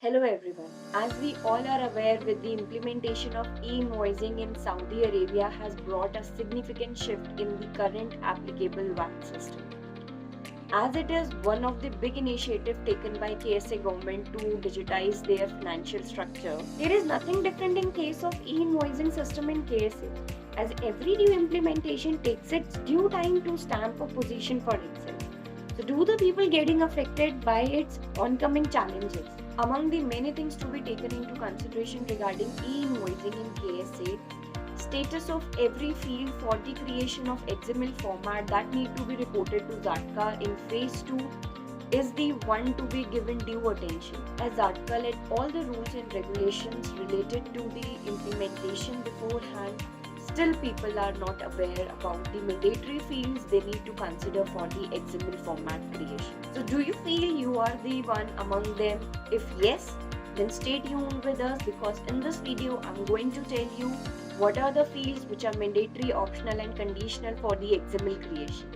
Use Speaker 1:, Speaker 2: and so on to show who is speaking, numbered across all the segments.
Speaker 1: Hello everyone. As we all are aware, with the implementation of e-invoicing in Saudi Arabia has brought a significant shift in the current applicable VAT system. As it is one of the big initiatives taken by KSA government to digitize their financial structure, there is nothing different in case of e-invoicing system in KSA, as every new implementation takes its due time to stamp a position for itself. So, do the people getting affected by its oncoming challenges? Among the many things to be taken into consideration regarding e-invoicing in KSA, status of every field for the creation of XML format that need to be reported to ZATCA in phase 2 is the one to be given due attention, as ZATCA let all the rules and regulations related to the implementation beforehand. Still, people are not aware about the mandatory fields they need to consider for the XML format creation. So, do you feel you are the one among them? If yes, then stay tuned with us, because in this video I'm going to tell you what are the fields which are mandatory, optional and conditional for the XML creation.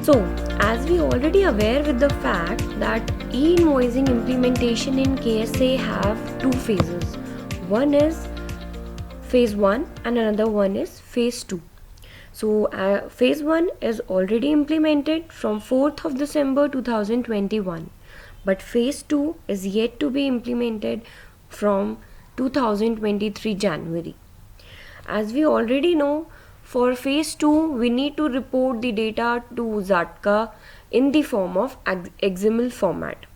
Speaker 1: So, as we already aware with the fact that e-invoicing implementation in KSA have two phases. One is phase 1 and another one is phase 2. So, phase 1 is already implemented from 4th of December 2021, but phase 2 is yet to be implemented from 2023 January. As we already know, for phase 2 we need to report the data to ZATCA in the form of XML format.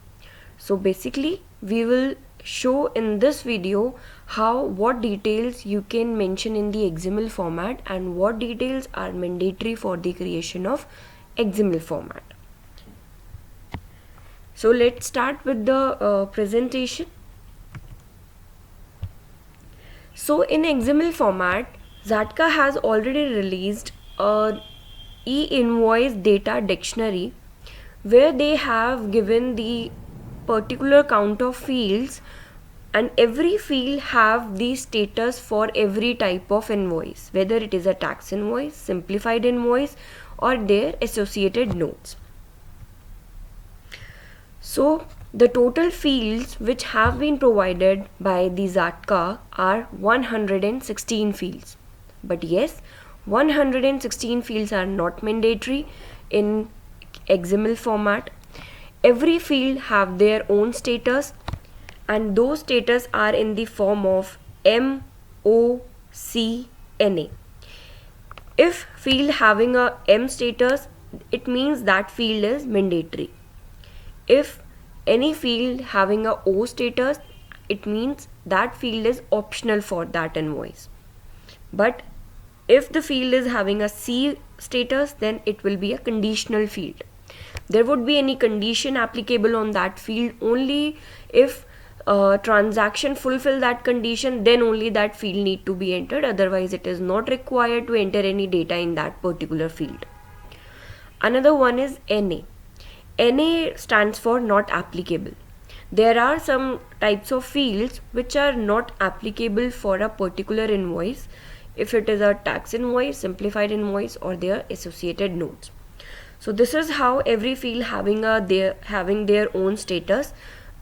Speaker 1: So basically we will show in this video what details you can mention in the XML format and what details are mandatory for the creation of XML format. So let's start with the presentation. So in XML format, ZATCA has already released a e-invoice data dictionary where they have given the particular count of fields, and every field have the status for every type of invoice, whether it is a tax invoice, simplified invoice or their associated notes. So the total fields which have been provided by the ZATCA are 116 fields. But yes, 116 fields are not mandatory in XML format. Every field have their own status, and those status are in the form of M, O, C, N, A. If field having a M status, it means that field is mandatory. If any field having a O status, it means that field is optional for that invoice. But if the field is having a C status, then it will be a conditional field. There would be any condition applicable on that field only if transaction fulfill that condition, then only that field need to be entered. Otherwise it is not required to enter any data in that particular field. Another one is NA. NA stands for not applicable. There are some types of fields which are not applicable for a particular invoice, if it is a tax invoice, simplified invoice or their associated notes. So this is how every field having their own status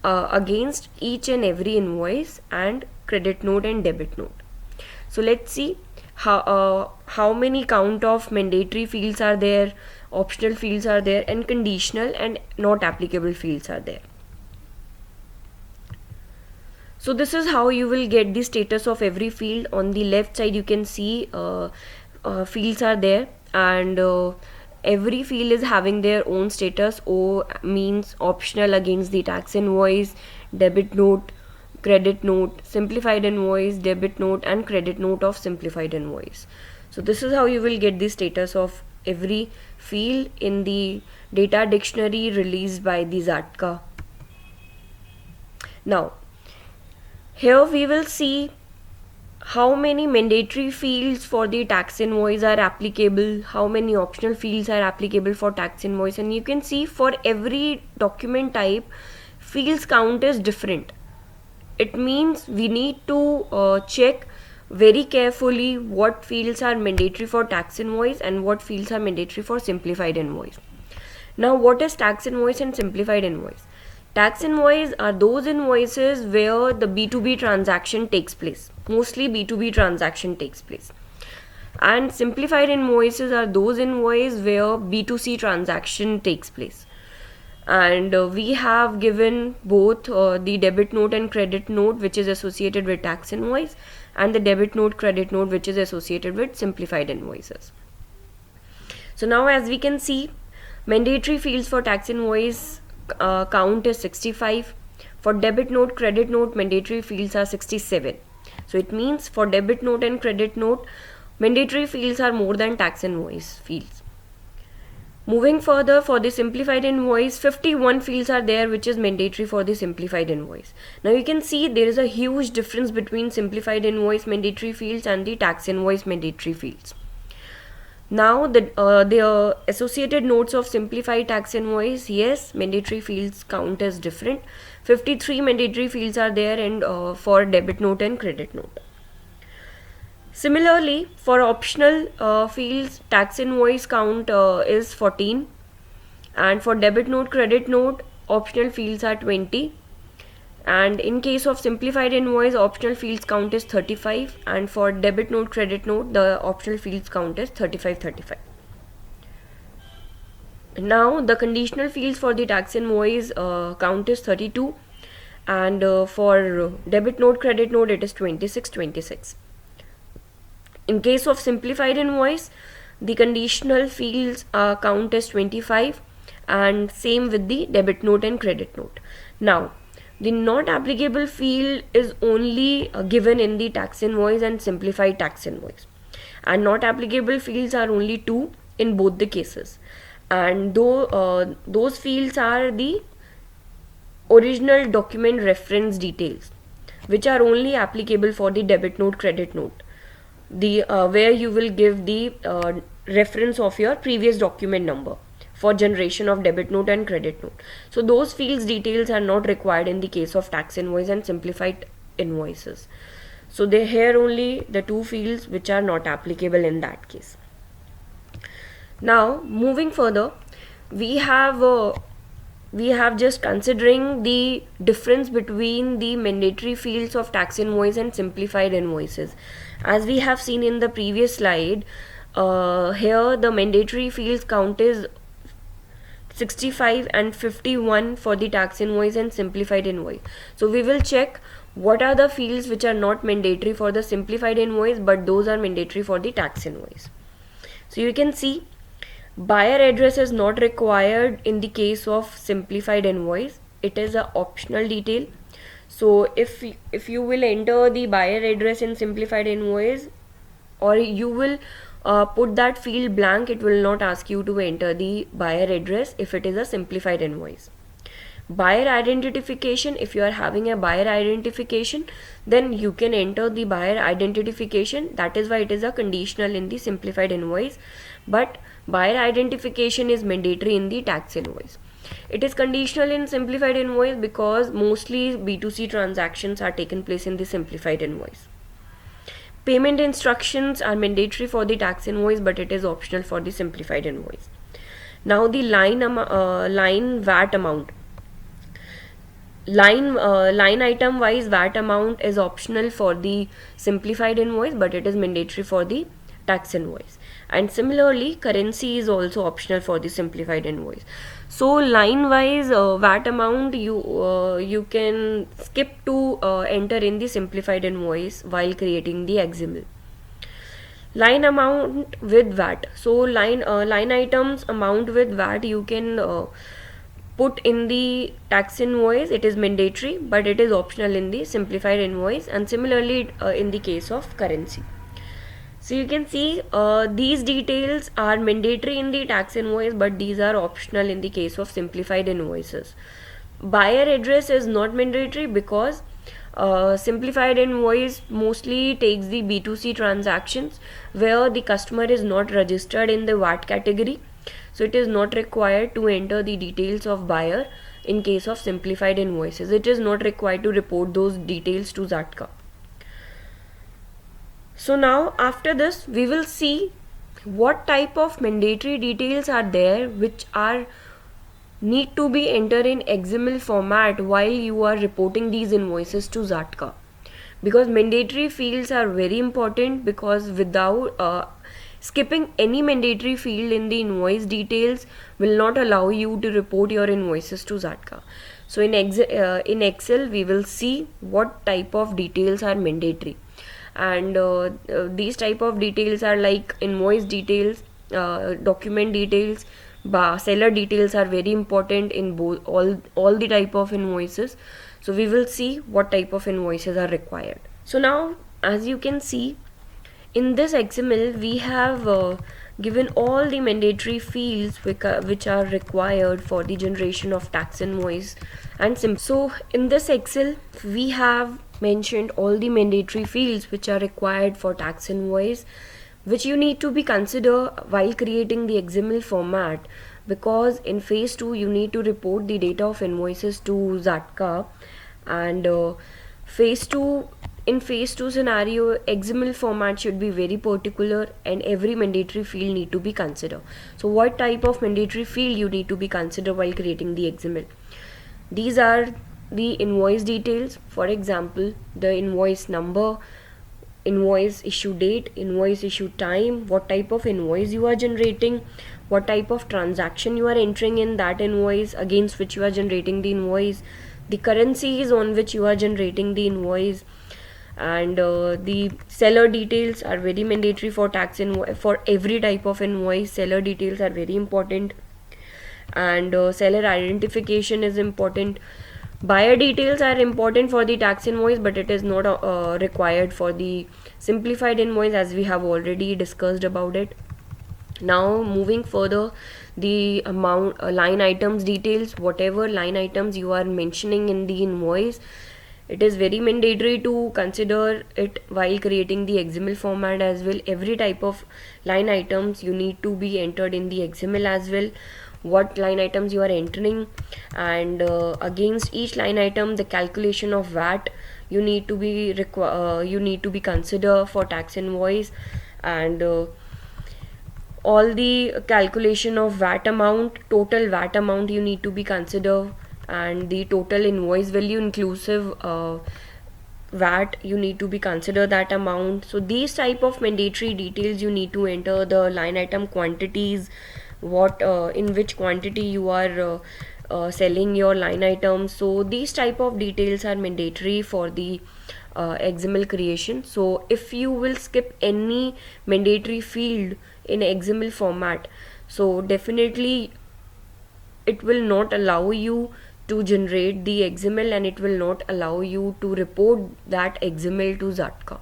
Speaker 1: against each and every invoice and credit note and debit note. So let's see how many count of mandatory fields are there, optional fields are there, and conditional and not applicable fields are there. So this is how you will get the status of every field. On the left side you can see fields are there, and every field is having their own status. O means optional against the tax invoice, debit note, credit note, simplified invoice, debit note and credit note of simplified invoice. So this is how you will get the status of every field in the data dictionary released by the ZATCA. Now here we will see how many mandatory fields for the tax invoice are applicable, how many optional fields are applicable for tax invoice, and you can see for every document type fields count is different. it means we need to check very carefully what fields are mandatory for tax invoice and what fields are mandatory for simplified invoice. Now, what is tax invoice and simplified invoice? Tax invoice are those invoices where the B2B transaction takes place. Mostly B2B transaction takes place. And simplified invoices are those invoices where B2C transaction takes place. And we have given both the debit note and credit note which is associated with tax invoice, and the debit note credit note which is associated with simplified invoices. So now, as we can see, mandatory fields for tax invoice count is 65. For debit note credit note, mandatory fields are 67. So it means for debit note and credit note, mandatory fields are more than tax invoice fields. Moving further, for the simplified invoice, 51 fields are there which is mandatory for the simplified invoice. Now you can see there is a huge difference between simplified invoice mandatory fields and the tax invoice mandatory fields. Now the associated notes of simplified tax invoice, yes, mandatory fields count as different. 53 mandatory fields are there, and for debit note and credit note. Similarly, for optional fields, tax invoice count is 14, and for debit note credit note, optional fields are 20, and in case of simplified invoice, optional fields count is 35, and for debit note credit note, the optional fields count is 35. Now the conditional fields for the tax invoice count is 32, and for debit note credit note it is 26. In case of simplified invoice, the conditional fields count as 25, and same with the debit note and credit note. Now, the not applicable field is only given in the tax invoice and simplified tax invoice, and not applicable fields are only 2 in both the cases, and those fields are the original document reference details, which are only applicable for the debit note credit note, the where you will give the reference of your previous document number for generation of debit note and credit note. So those fields details are not required in the case of tax invoice and simplified invoices. So they here only the 2 fields which are not applicable in that case. Now moving further, we have just considering the difference between the mandatory fields of tax invoice and simplified invoices. As we have seen in the previous slide, here the mandatory fields count is 65 and 51 for the tax invoice and simplified invoice. So we will check what are the fields which are not mandatory for the simplified invoice but those are mandatory for the tax invoice. So you can see buyer address is not required in the case of simplified invoice. It is a optional detail. So if you will enter the buyer address in simplified invoice, or you will put that field blank, it will not ask you to enter the buyer address if it is a simplified invoice. Buyer identification, if you are having a buyer identification, then you can enter the buyer identification. That is why it is a conditional in the simplified invoice, but buyer identification is mandatory in the tax invoice. It is conditional in simplified invoice because mostly B2C transactions are taken place in the simplified invoice. Payment instructions are mandatory for the tax invoice, but it is optional for the simplified invoice. Now the line VAT amount. Line item wise VAT amount is optional for the simplified invoice, but it is mandatory for the tax invoice. And similarly, currency is also optional for the simplified invoice. So line wise VAT amount you can skip to enter in the simplified invoice while creating the XML. Line amount with VAT. So line items amount with VAT you can put in the tax invoice. It is mandatory, but it is optional in the simplified invoice, and similarly in the case of currency. So you can see these details are mandatory in the tax invoice, but these are optional in the case of simplified invoices. Buyer address is not mandatory because simplified invoice mostly takes the B2C transactions where the customer is not registered in the VAT category. So it is not required to enter the details of buyer in case of simplified invoices. It is not required to report those details to ZATCA. So now after this we will see what type of mandatory details are there which are need to be entered in XML format while you are reporting these invoices to ZATCA. Because mandatory fields are very important, because without skipping any mandatory field in the invoice details will not allow you to report your invoices to ZATCA. So in Excel we will see what type of details are mandatory, and these type of details are like invoice details, document details, seller details are very important in both all the type of invoices. So we will see what type of invoices are required. So now as you can see in this XML we have given all the mandatory fields which are required for the generation of tax invoice and so in this Excel we have mentioned all the mandatory fields which are required for tax invoice, which you need to be consider while creating the XML format, because in phase 2 you need to report the data of invoices to ZATCA, and in phase 2 scenario XML format should be very particular and every mandatory field need to be considered. So what type of mandatory field you need to be considered while creating the XML? These are the invoice details, for example the invoice number, invoice issue date, invoice issue time, what type of invoice you are generating, what type of transaction you are entering in that invoice against which you are generating the invoice, the currencies on which you are generating the invoice, and the seller details are very mandatory for tax invoice. For every type of invoice seller details are very important, and seller identification is important. Buyer details are important for the tax invoice, but it is not required for the simplified invoice, as we have already discussed about it. Now moving further, the amount line items details, whatever line items you are mentioning in the invoice, it is very mandatory to consider it while creating the XML format as well. Every type of line items you need to be entered in the XML as well, what line items you are entering, and against each line item the calculation of VAT you need to be consider for tax invoice, and all the calculation of VAT amount, total VAT amount you need to be consider, and the total invoice value inclusive VAT you need to be consider that amount. So these type of mandatory details you need to enter, the line item quantities, what in which quantity you are selling your line items. So these type of details are mandatory for the XML creation. So if you will skip any mandatory field in XML format, so definitely it will not allow you to generate the XML, and it will not allow you to report that XML to ZATCA.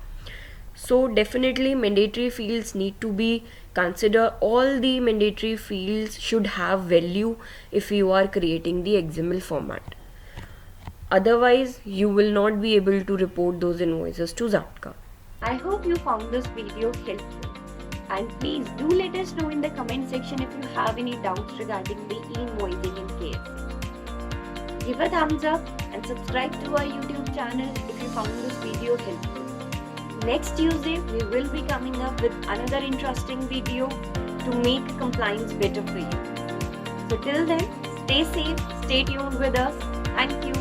Speaker 1: So definitely mandatory fields need to be considered. All the mandatory fields should have value if you are creating the XML format. Otherwise you will not be able to report those invoices to ZATCA.
Speaker 2: I hope you found this video helpful, and please do let us know in the comment section if you have any doubts regarding the e-invoicing in KSA. Give a thumbs up and subscribe to our YouTube channel if you found this video helpful. Next Tuesday we will be coming up with another interesting video to make compliance better for you. So till then, stay safe, stay tuned with us. Thank you.